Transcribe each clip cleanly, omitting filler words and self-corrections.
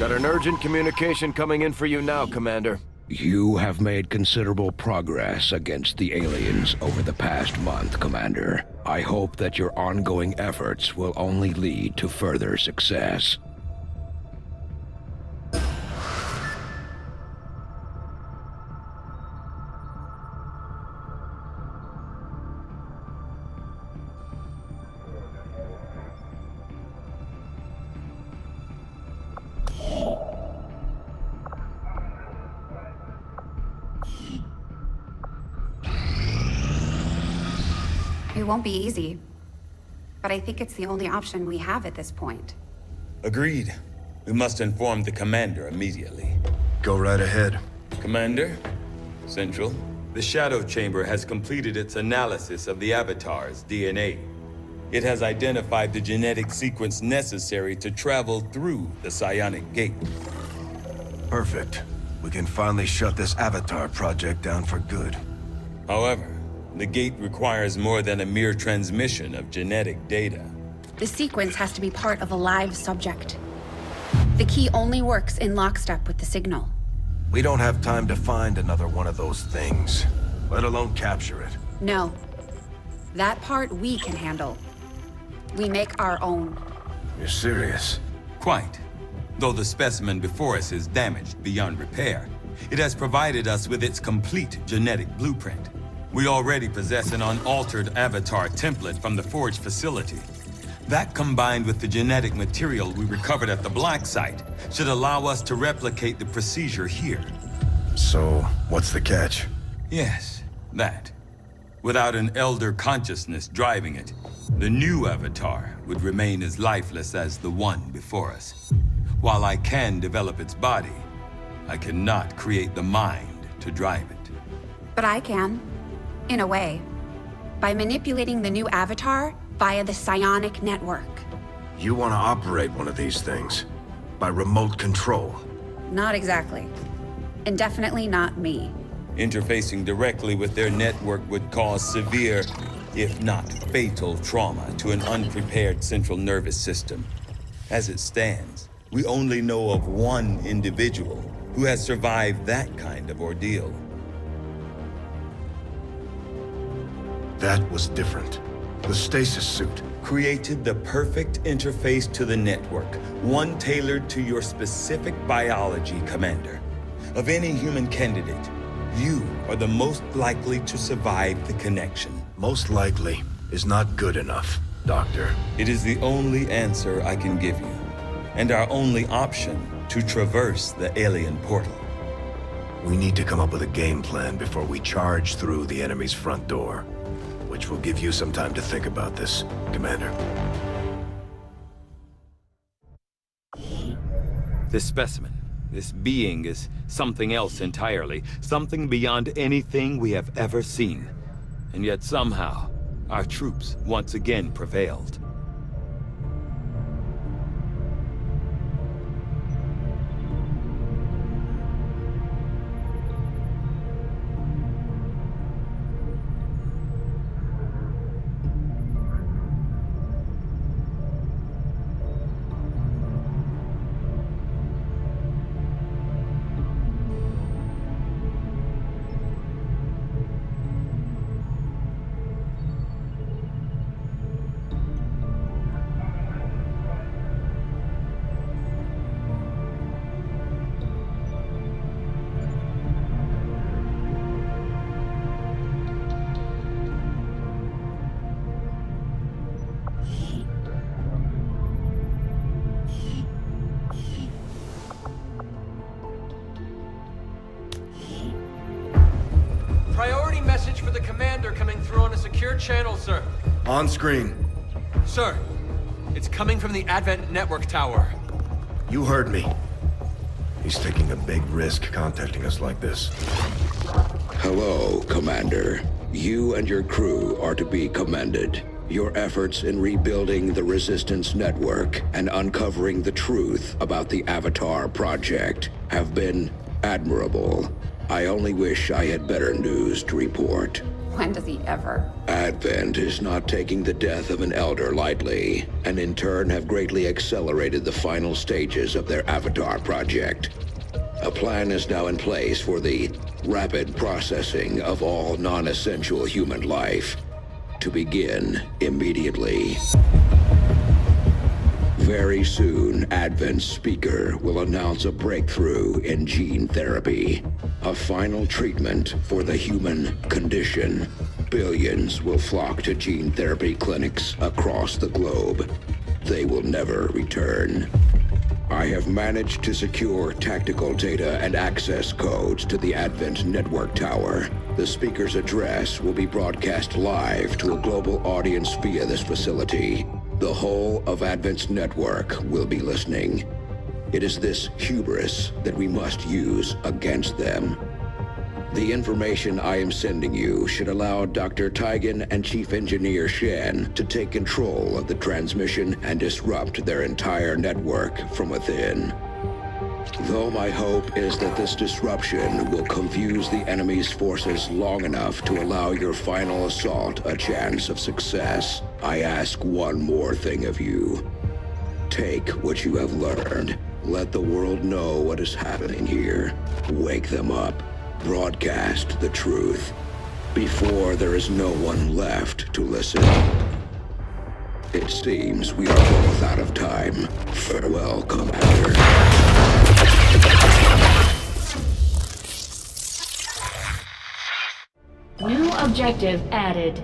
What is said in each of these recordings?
Got an urgent communication coming in for you now, Commander. You have made considerable progress against the aliens over the past month, Commander. I hope that your ongoing efforts will only lead to further success. It won't be easy, but I think it's the only option we have at this point. Agreed. We must inform the commander immediately. Go right ahead. Commander, Central, the Shadow Chamber has completed its analysis of the Avatar's DNA. It has identified the genetic sequence necessary to travel through the Psionic Gate. Perfect. We can finally shut this Avatar project down for good. However, the gate requires more than a mere transmission of genetic data. The sequence has to be part of a live subject. The key only works in lockstep with the signal. We don't have time to find another one of those things, let alone capture it. No. That part we can handle. We make our own. You're serious? Quite. Though the specimen before us is damaged beyond repair, it has provided us with its complete genetic blueprint. We already possess an unaltered Avatar template from the Forge facility. That, combined with the genetic material we recovered at the Black Site, should allow us to replicate the procedure here. So, what's the catch? Yes, that. Without an elder consciousness driving it, the new Avatar would remain as lifeless as the one before us. While I can develop its body, I cannot create the mind to drive it. But I can. In a way. By manipulating the new Avatar via the psionic network. You want to operate one of these things? By remote control? Not exactly. And definitely not me. Interfacing directly with their network would cause severe, if not fatal, trauma to an unprepared central nervous system. As it stands, we only know of one individual who has survived that kind of ordeal. That was different. The stasis suit. Created the perfect interface to the network, one tailored to your specific biology, Commander. Of any human candidate, you are the most likely to survive the connection. Most likely is not good enough, Doctor. It is the only answer I can give you, and our only option to traverse the alien portal. We need to come up with a game plan before we charge through the enemy's front door. Which will give you some time to think about this, Commander. This specimen, this being is something else entirely, something beyond anything we have ever seen. And yet somehow, our troops once again prevailed. Priority message for the commander coming through on a secure channel, sir. On screen. Sir, it's coming from the Advent Network Tower. You heard me. He's taking a big risk contacting us like this. Hello, Commander. You and your crew are to be commended. Your efforts in rebuilding the Resistance network and uncovering the truth about the Avatar project have been admirable. I only wish I had better news to report. When does he ever? Advent is not taking the death of an elder lightly, and in turn have greatly accelerated the final stages of their Avatar project. A plan is now in place for the rapid processing of all non-essential human life, to begin immediately. Very soon, Advent's speaker will announce a breakthrough in gene therapy, a final treatment for the human condition. Billions will flock to gene therapy clinics across the globe. They will never return. I have managed to secure tactical data and access codes to the Advent network tower. The speaker's address will be broadcast live to a global audience via this facility. The whole of Advent's network will be listening. It is this hubris that we must use against them. The information I am sending you should allow Dr. Taigen and Chief Engineer Shen to take control of the transmission and disrupt their entire network from within. Though my hope is that this disruption will confuse the enemy's forces long enough to allow your final assault a chance of success, I ask one more thing of you. Take what you have learned. Let the world know what is happening here. Wake them up. Broadcast the truth before there is no one left to listen. It seems we are both out of time. Farewell, Commander. New objective added.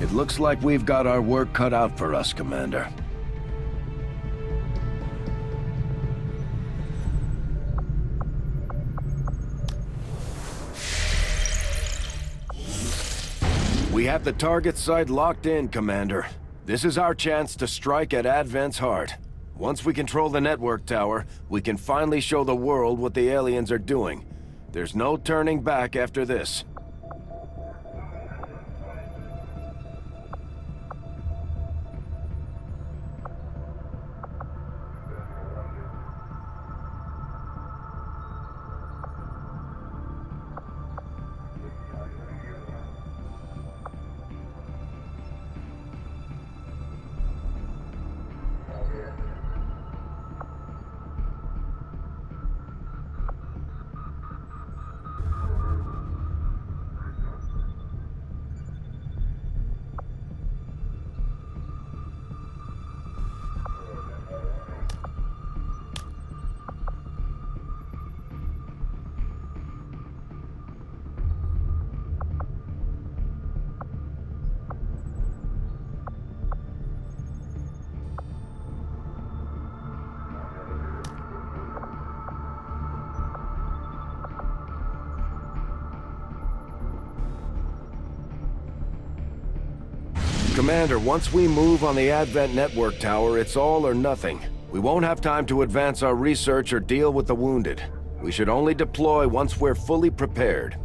It looks like we've got our work cut out for us, Commander. We have the target site locked in, Commander. This is our chance to strike at Advent's heart. Once we control the network tower, we can finally show the world what the aliens are doing. There's no turning back after this. Commander, once we move on the Advent network tower, it's all or nothing. We won't have time to advance our research or deal with the wounded. We should only deploy once we're fully prepared.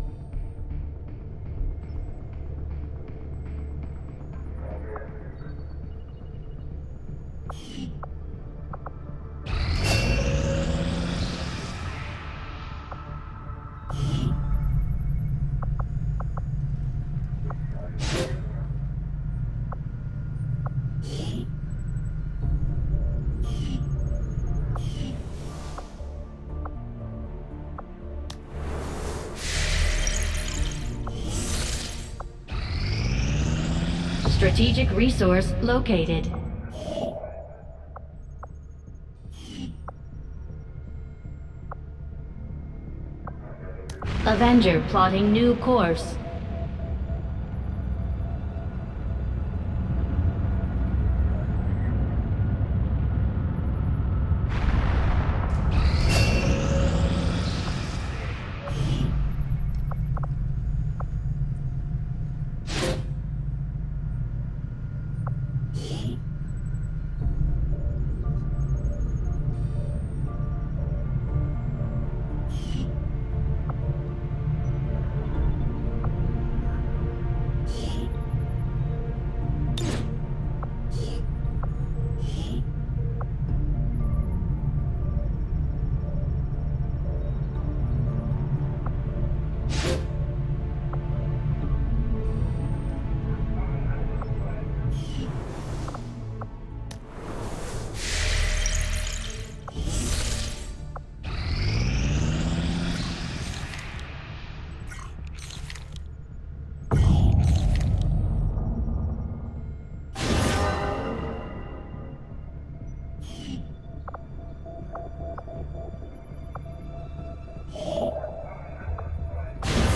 Strategic resource located. Avenger plotting new course.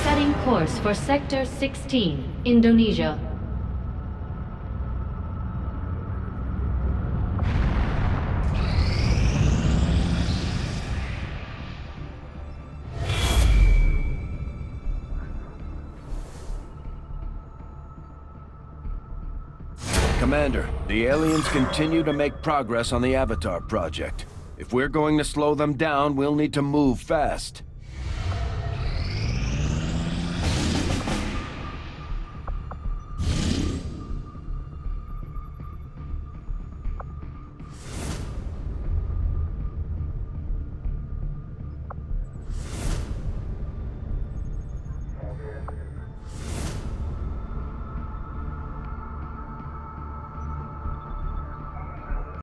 Setting course for Sector 16, Indonesia. Commander, the aliens continue to make progress on the Avatar project. If we're going to slow them down, we'll need to move fast.